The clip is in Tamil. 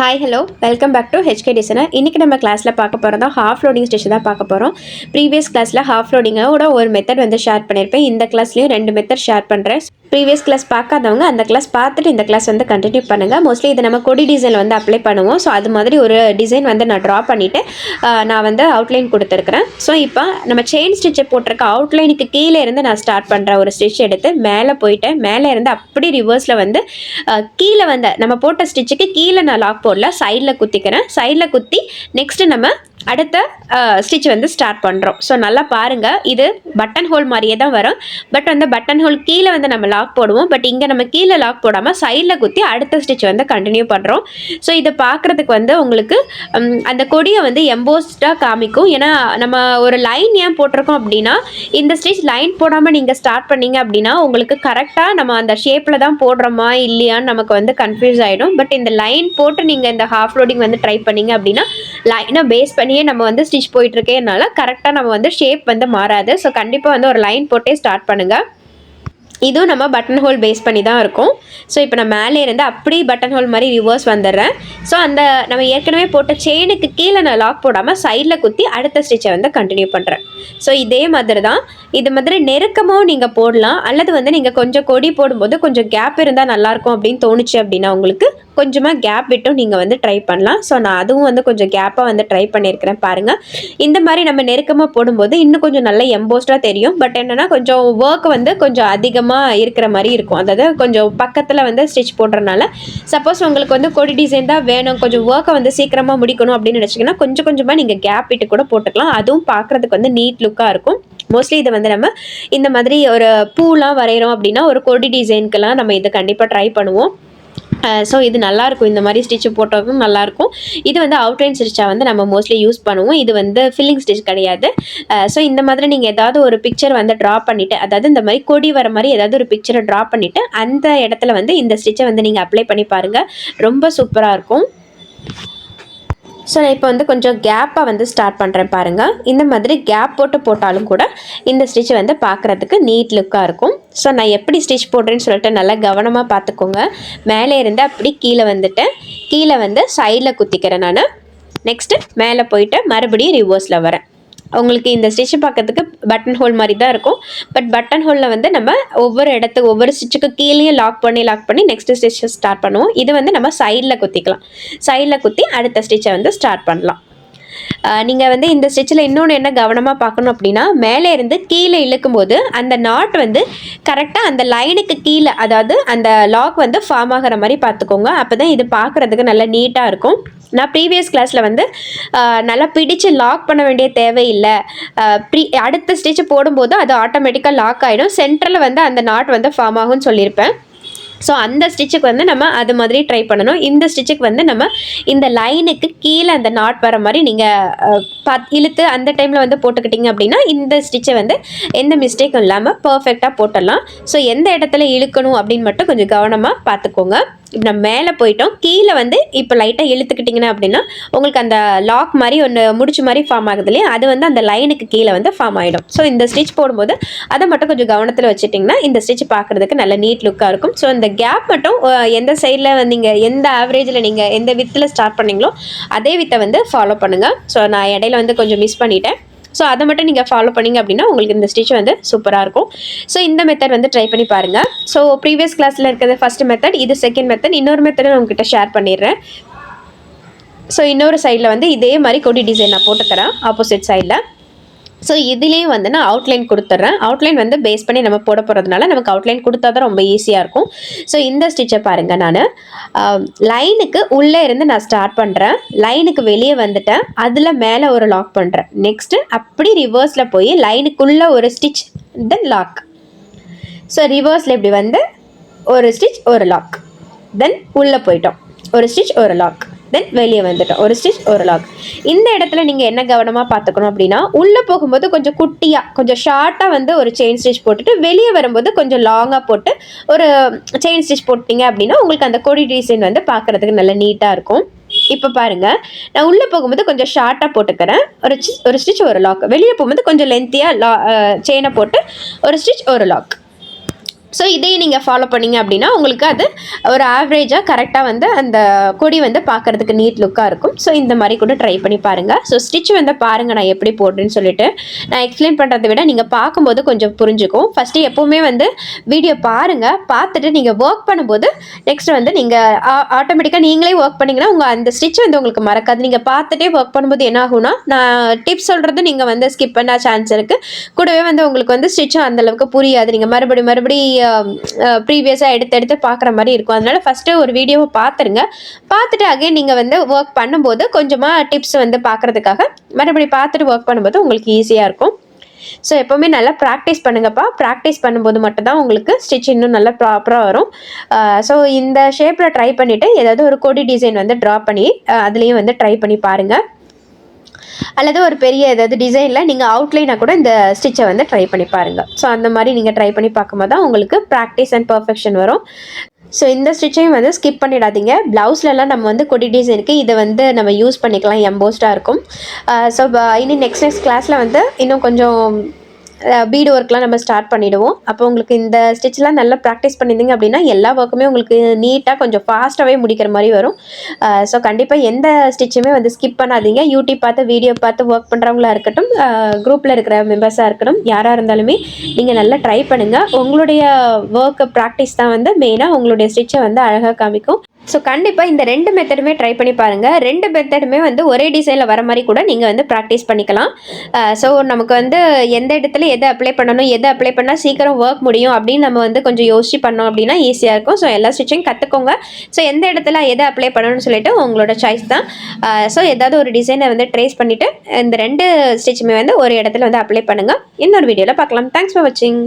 Hi hello welcome back to HK designer. இன்றைக்கி நம்ம கிளாஸில் பார்க்க போகிறதா ஹாஃப் லோடிங் ஸ்டிச் தான் பார்க்க போகிறோம். ப்ரீவியஸ் கிளாஸில் ஹாஃப் லோடிங்கோட ஒரு மெத்தட் வந்து ஷேர் பண்ணியிருப்பேன். இந்த கிளாஸ்லேயும் 2 மெத்தட் ஷேர் பண்ணுறேன். ப்ரீவியஸ் கிளாஸ் பார்க்காதவங்க அந்த கிளாஸ் பார்த்துட்டு இந்த கிளாஸ் வந்து கண்டினியூ பண்ணுங்கள். மோஸ்ட்லி இது நம்ம கொடி டிசைன் வந்து அப்ளை பண்ணுவோம். ஸோ அது மாதிரி ஒரு டிசைன் வந்து நான் ட்ரா பண்ணிவிட்டு நான் வந்து அவுட்லைன் கொடுத்துருக்குறேன். ஸோ இப்போ நம்ம செயின் ஸ்டிச்சை போட்டிருக்க அவுட்லைனுக்கு கீழே இருந்து நான் ஸ்டார்ட் பண்ணுறேன். ஒரு ஸ்டிச் எடுத்து மேலே போயிட்டேன். மேலே இருந்து அப்படி ரிவர்ஸில் வந்து கீழே வந்து நம்ம போட்ட ஸ்டிச்சுக்கு கீழே நான் லாக் போடல, சைடில் குத்திக்கிறேன். சைடில் குத்தி நெக்ஸ்ட்டு நம்ம அடுத்த ஸ்டிச் வந்து ஸ்டார்ட் பண்ணுறோம். ஸோ நல்லா பாருங்கள், இது பட்டன் ஹோல் மாதிரியே தான் வரும். பட் வந்து பட்டன் ஹோல் கீழே வந்து நம்ம லாக் போடுவோம். பட் இங்கே நம்ம கீழே லாக் போடாமல் சைடில் குத்தி அடுத்த ஸ்டிச் வந்து கண்டினியூ பண்ணுறோம். ஸோ இதை பார்க்குறதுக்கு வந்து உங்களுக்கு அந்த கொடியை வந்து எம்போஸ்டாக காமிக்கும். ஏன்னா நம்ம ஒரு லைன் ஏன் போட்டிருக்கோம் அப்படின்னா, இந்த ஸ்டிச் லைன் போடாமல் நீங்கள் ஸ்டார்ட் பண்ணீங்க அப்படின்னா உங்களுக்கு கரெக்டாக நம்ம அந்த ஷேப்பில் தான் போடுறோமா இல்லையான்னு நமக்கு வந்து கன்ஃபியூஸ் ஆகிடும். பட் இந்த லைன் போட்டு நீங்கள் இந்த ஹாஃப் லோடிங் வந்து ட்ரை பண்ணீங்க அப்படின்னா லைனை பேஸ் பண்ணி நம்ம வந்து ஸ்டிச் போயிட்டு இருக்கேனால கரெக்டாக நம்ம வந்து ஷேப் வந்து மாறாது. ஸோ கண்டிப்பாக வந்து ஒரு லைன் போட்டே ஸ்டார்ட் பண்ணுங்கள். இதுவும் நம்ம பட்டன் ஹோல் பேஸ் பண்ணி தான் இருக்கும். ஸோ இப்போ நான் மேலே இருந்து அப்படி பட்டன் ஹோல் மாதிரி ரிவர்ஸ் வந்துடுறேன். ஸோ அந்த நம்ம ஏற்கனவே போட்ட செயினுக்கு கீழே நான் லாக் போடாமல் சைடில் குத்தி அடுத்த ஸ்டிச்சை வந்து கண்டினியூ பண்ணுறேன். ஸோ இதே மாதிரி தான், இது மாதிரி நெருக்கமாகவும் நீங்கள் போடலாம். அல்லது வந்து நீங்கள் கொஞ்சம் கொடி போடும்போது கொஞ்சம் கேப் இருந்தால் நல்லாயிருக்கும் அப்படின்னு தோணுச்சு அப்படின்னா உங்களுக்கு கொஞ்சமாக கேப் விட்டும் நீங்கள் வந்து ட்ரை பண்ணலாம். ஸோ நான் அதுவும் வந்து கொஞ்சம் கேப்பாக வந்து ட்ரை பண்ணியிருக்கிறேன். பாருங்கள், இந்த மாதிரி நம்ம நெருக்கமாக போடும்போது இன்னும் கொஞ்சம் நல்ல எம்போஸ்டாக தெரியும். பட் என்னென்னா கொஞ்சம் ஒர்க் வந்து கொஞ்சம் அதிகமாக இருக்கிற மாதிரி இருக்கும். அதாவது கொஞ்சம் பக்கத்தில் வந்து ஸ்டிச் போடுறதுனால சப்போஸ் உங்களுக்கு வந்து கொடி டிசைன் தான் வேணும், கொஞ்சம் ஒர்க்கை வந்து சீக்கிரமாக முடிக்கணும் அப்படின்னு நினச்சிங்கன்னா கொஞ்சம் கொஞ்சமாக நீங்கள் கேப் விட்டு கூட போட்டுக்கலாம். அதுவும் பார்க்குறதுக்கு வந்து நீட் லுக்காக இருக்கும். மோஸ்ட்லி இதை வந்து நம்ம இந்த மாதிரி ஒரு பூலாம் வரைகிறோம் அப்படின்னா ஒரு கொடி டிசைனுக்கெல்லாம் நம்ம இதை கண்டிப்பாக ட்ரை பண்ணுவோம். ஸோ இது நல்லாயிருக்கும், இந்த மாதிரி ஸ்டிச்சு போட்டதும் நல்லாயிருக்கும். இது வந்து அவுட்லைன் ஸ்டிச்சாக வந்து நம்ம மோஸ்ட்லி யூஸ் பண்ணுவோம். இது வந்து ஃபில்லிங் ஸ்டிச் கிடையாது. ஸோ இந்த மாதிரி நீங்கள் ஏதாவது ஒரு பிக்சர் வந்து ட்ரா பண்ணிவிட்டு, அதாவது இந்த மாதிரி கொடி வர மாதிரி ஏதாவது ஒரு பிக்சரை ட்ரா பண்ணிவிட்டு அந்த இடத்துல வந்து இந்த ஸ்டிச்சை வந்து நீங்கள் அப்ளை பண்ணி பாருங்கள், ரொம்ப சூப்பராக இருக்கும். ஸோ நான் இப்போ வந்து கொஞ்சம் கேப்பாக வந்து ஸ்டார்ட் பண்ணுறேன். பாருங்கள், இந்த மாதிரி கேப் போட்டாலும் கூட இந்த ஸ்டிச் வந்து பார்க்குறதுக்கு நீட் லுக்காக இருக்கும். ஸோ நான் எப்படி ஸ்டிச் போடுறேன்னு சொல்லிட்டு நல்லா கவனமாக பார்த்துக்கோங்க. மேலே இருந்து அப்படி கீழே வந்துட்டு கீழே வந்து சைடில் குத்திக்கிறேன் நான். நெக்ஸ்ட்டு மேலே போயிட்டு மறுபடியும் ரிவர்ஸில் வரேன். உங்களுக்கு இந்த ஸ்டிச் பார்க்கறதுக்கு பட்டன் ஹோல் மாதிரி தான் இருக்கும். பட் பட்டன் ஹோலில் வந்து நம்ம ஒவ்வொரு ஸ்டிச்சுக்கு கீழே லாக் பண்ணி நெக்ஸ்ட் ஸ்டிச்சை ஸ்டார்ட் பண்ணுவோம். இது வந்து நம்ம சைடில் குத்திக்கலாம். சைடில் குத்தி அடுத்த ஸ்டிச்சை வந்து ஸ்டார்ட் பண்ணலாம். நீங்கள் வந்து இந்த ஸ்டிச்சில் இன்னொன்று என்ன கவனமாக பார்க்கணும் அப்படின்னா, மேலே இருந்து கீழே இழுக்கும்போது அந்த நாட் வந்து கரெக்டாக அந்த லைனுக்கு கீழே, அதாவது அந்த லாக் வந்து ஃபார்ம் ஆகிற மாதிரி பார்த்துக்கோங்க. அப்போ தான் இது பார்க்குறதுக்கு நல்லா நீட்டாக இருக்கும். நான் ப்ரீவியஸ் கிளாஸில் வந்து நல்லா பிடிச்சு லாக் பண்ண வேண்டிய தேவையில்லை, அடுத்த ஸ்டிச் போடும்போது அது ஆட்டோமேட்டிக்காக லாக் ஆகிடும், சென்டரில் வந்து அந்த நாட் வந்து ஃபார்ம் ஆகும்னு சொல்லியிருப்பேன். ஸோ அந்த ஸ்டிச்சுக்கு வந்து நம்ம அது மாதிரி ட்ரை பண்ணணும். இந்த ஸ்டிச்சுக்கு வந்து நம்ம இந்த லைனுக்கு கீழே அந்த நாட் வர மாதிரி நீங்கள் இழுத்து அந்த டைமில் வந்து போட்டுக்கிட்டிங்க அப்படின்னா இந்த ஸ்டிச்சை வந்து எந்த மிஸ்டேக்கும் இல்லாமல் பர்ஃபெக்டாக போட்டுடலாம். ஸோ எந்த இடத்துல இழுக்கணும் அப்படின்னு மட்டும் கொஞ்சம் கவனமாக பார்த்துக்கோங்க. இப்போ நம்ம மேலே போயிட்டோம், கீழே வந்து இப்போ லைட்டாக இழுத்துக்கிட்டிங்கன்னா அப்படின்னா உங்களுக்கு அந்த லாக் மாதிரி ஒன்று முடிச்சு மாதிரி ஃபார்ம் ஆகுது இல்லையா, அது வந்து அந்த லைனுக்கு கீழே வந்து ஃபார்ம் ஆகிடும். ஸோ இந்த ஸ்டிச் போடும்போது அதை மட்டும் கொஞ்சம் கவனத்தில் வச்சுட்டிங்கன்னா இந்த ஸ்டிச் பார்க்குறதுக்கு நல்ல நீட் லுக்காக இருக்கும். ஸோ இந்த கேப் மட்டும் எந்த சைடில் நீங்கள் எந்த ஆவரேஜில் நீங்கள் எந்த வித்தில் ஸ்டார்ட் பண்ணிங்களோ அதே வித்தை வந்து ஃபாலோ பண்ணுங்கள். ஸோ நான் இடையில வந்து கொஞ்சம் மிஸ் பண்ணிட்டேன். ஸோ அதை மட்டும் நீங்கள் ஃபாலோ பண்ணிங்க அப்படின்னா உங்களுக்கு இந்த ஸ்டிச் வந்து சூப்பராக இருக்கும். ஸோ இந்த மெத்தட் வந்து ட்ரை பண்ணி பாருங்கள். ஸோ ப்ரீவியஸ் கிளாஸில் இருக்கிறது ஃபஸ்ட் மெத்தட், இது செகண்ட் மெத்தட். இன்னொரு மெத்தட் நான் உங்ககிட்ட ஷேர் பண்ணிடுறேன். ஸோ இன்னொரு சைடில் வந்து இதே மாதிரி கொடி டிசைன் நான் போட்டுக்கிறேன் ஆப்போசிட் சைடில். ஸோ இதுலேயும் வந்து நான் அவுட்லைன் கொடுத்துட்றேன். அவுட்லைன் வந்து பேஸ் பண்ணி நம்ம போட போகிறதுனால நமக்கு அவுட்லைன் கொடுத்தா தான் ரொம்ப ஈஸியாக இருக்கும். ஸோ இந்த ஸ்டிச்சை பாருங்கள், நான் லைனுக்கு உள்ளே இருந்து நான் ஸ்டார்ட் பண்ணுறேன், லைனுக்கு வெளியே வந்துட்டேன், அதில் மேலே ஒரு லாக் பண்ணுறேன். நெக்ஸ்ட்டு அப்படி ரிவர்ஸில் போய் லைனுக்குள்ளே ஒரு ஸ்டிச், தென் லாக். ஸோ ரிவர்ஸில் இப்படி வந்து ஒரு ஸ்டிச் ஒரு லாக், தென் உள்ளே போயிட்டோம், ஒரு ஸ்டிச் ஒரு லாக், தென் வெளியே வந்துட்டோம், ஒரு ஸ்டிச் ஒரு லாக். இந்த இடத்துல நீங்கள் என்ன கவனமாக பார்த்துக்கணும் அப்படின்னா, உள்ளே போகும்போது கொஞ்சம் குட்டியாக கொஞ்சம் ஷார்ட்டாக வந்து ஒரு செயின் ஸ்டிச் போட்டுட்டு வெளியே வரும்போது கொஞ்சம் லாங்காக போட்டு ஒரு செயின் ஸ்டிச் போட்டிங்க அப்படின்னா உங்களுக்கு அந்த கொடி டிசைன் வந்து பார்க்குறதுக்கு நல்லா நீட்டாக இருக்கும். இப்போ பாருங்கள், நான் உள்ளே போகும்போது கொஞ்சம் ஷார்ட்டாக போட்டுக்கிறேன், ஒரு ஸ்டிச் ஒரு லாக். வெளியே போகும்போது கொஞ்சம் லென்த்தியாக செயினை போட்டு ஒரு ஸ்டிச் ஒரு லாக். ஸோ இதையும் நீங்கள் ஃபாலோ பண்ணிங்க அப்படின்னா உங்களுக்கு அது ஒரு ஆவரேஜாக கரெக்டாக வந்து அந்த கொடி வந்து பார்க்குறதுக்கு நீட் லுக்காக இருக்கும். ஸோ இந்த மாதிரி கூட ட்ரை பண்ணி பாருங்கள். ஸோ ஸ்டிச் வந்து பாருங்கள் நான் எப்படி போடுறேன்னு சொல்லிட்டு. நான் எக்ஸ்பிளைன் பண்ணுறதை விட நீங்கள் பார்க்கும்போது கொஞ்சம் புரிஞ்சுக்கும். ஃபஸ்ட்டு எப்போவுமே வந்து வீடியோ பாருங்கள், பார்த்துட்டு நீங்கள் ஒர்க் பண்ணும்போது நெக்ஸ்ட் வந்து நீங்கள் ஆட்டோமேட்டிக்காக நீங்களே ஒர்க் பண்ணிங்கன்னா அந்த ஸ்டிச் வந்து உங்களுக்கு மறக்காது. நீங்கள் பார்த்துட்டே ஒர்க் பண்ணும்போது என்ன ஆகும்னா, நான் டிப்ஸ் சொல்கிறது நீங்கள் வந்து ஸ்கிப் பண்ண சான்ஸ் இருக்குது. கூடவே வந்து உங்களுக்கு வந்து ஸ்டிச்சும் அந்தளவுக்கு புரியாது. நீங்கள் மறுபடி ப்ரீவியஸாக எடுத்து பார்க்குற மாதிரி இருக்கும். அதனால் ஃபஸ்ட்டு ஒரு வீடியோவை பார்த்துட்டு அகைன் நீங்கள் வந்து ஒர்க் பண்ணும்போது கொஞ்சமாக டிப்ஸ் வந்து பார்க்குறதுக்காக பார்த்துட்டு ஒர்க் பண்ணும்போது உங்களுக்கு ஈஸியாக இருக்கும். ஸோ எப்போவுமே நல்லா ப்ராக்டிஸ் பண்ணுங்கப்பா. ப்ராக்டிஸ் பண்ணும்போது மட்டும்தான் உங்களுக்கு ஸ்டிச் இன்னும் நல்லா ப்ராப்பராக வரும். ஸோ இந்த ஷேப்பில் ட்ரை பண்ணிவிட்டு ஏதாவது ஒரு கொடி டிசைன் வந்து ட்ரா பண்ணி அதுலேயும் வந்து ட்ரை பண்ணி பாருங்கள். அல்லது ஒரு பெரிய ஏதாவது டிசைனில் நீங்கள் அவுட்லைனாக கூட இந்த ஸ்டிச்சை வந்து ட்ரை பண்ணி பாருங்கள். ஸோ அந்த மாதிரி நீங்கள் ட்ரை பண்ணி பார்க்கும்போது தான் உங்களுக்கு ப்ராக்டிஸ் அண்ட் பர்ஃபெக்ஷன் வரும். ஸோ இந்த ஸ்டிச்சையும் வந்து ஸ்கிப் பண்ணிடாதீங்க. ப்ளவுஸ்லலாம் நம்ம வந்து கொடி டிசைனுக்கு இதை வந்து நம்ம யூஸ் பண்ணிக்கலாம், எம்போஸ்டாக இருக்கும். ஸோ இனி நெக்ஸ்ட் கிளாஸில் வந்து இன்னும் கொஞ்சம் பீடு ஒர்க்லாம் நம்ம ஸ்டார்ட் பண்ணிவிடுவோம். அப்போ உங்களுக்கு இந்த ஸ்டிச்லாம் நல்லா ப்ராக்டிஸ் பண்ணியிருந்தீங்க அப்படின்னா எல்லா ஒர்க்குமே உங்களுக்கு நீட்டாக கொஞ்சம் ஃபாஸ்ட்டாகவே முடிக்கிற மாதிரி வரும். ஸோ கண்டிப்பாக எந்த ஸ்டிச்சுமே வந்து ஸ்கிப் பண்ணாதீங்க. யூடியூப் பார்த்து வீடியோ பார்த்து ஒர்க் பண்ணுறவங்களா இருக்கட்டும், குரூப்பில் இருக்கிற மெம்பர்ஸாக இருக்கட்டும், யாராக இருந்தாலுமே நீங்கள் நல்லா ட்ரை பண்ணுங்கள். உங்களுடைய ஒர்க்கு ப்ராக்டிஸ் தான் வந்து மெயினாக உங்களுடைய ஸ்டிச்சை வந்து அழகாக காமிக்கும். ஸோ கண்டிப்பாக இந்த 2 மெத்தடுமே ட்ரை பண்ணி பாருங்கள். 2 மெத்தடுமே வந்து ஒரே டிசைனில் வர மாதிரி கூட நீங்கள் வந்து ப்ராக்டிஸ் பண்ணிக்கலாம். ஸோ நமக்கு வந்து எந்த இடத்துல எதை அப்ளை பண்ணணும், எதை அப்ளை பண்ணால் சீக்கிரம் ஒர்க் முடியும் அப்படின்னு நம்ம வந்து கொஞ்சம் யோசிச்சு பண்ணோம் அப்படின்னா ஈஸியாக இருக்கும். ஸோ எல்லா ஸ்டிச்சும் கற்றுக்கோங்க. ஸோ எந்த இடத்துல எதை அப்ளை பண்ணணும்னு சொல்லிட்டு உங்களோட சாய்ஸ் தான். ஸோ ஏதாவது ஒரு டிசைனை வந்து ட்ரேஸ் பண்ணிவிட்டு இந்த 2 ஸ்டிச்சுமே வந்து ஒரு இடத்துல வந்து அப்ளை பண்ணுங்கள். இன்னொரு வீடியோவில் பார்க்கலாம். தேங்க்ஸ் ஃபார் வாட்சிங்.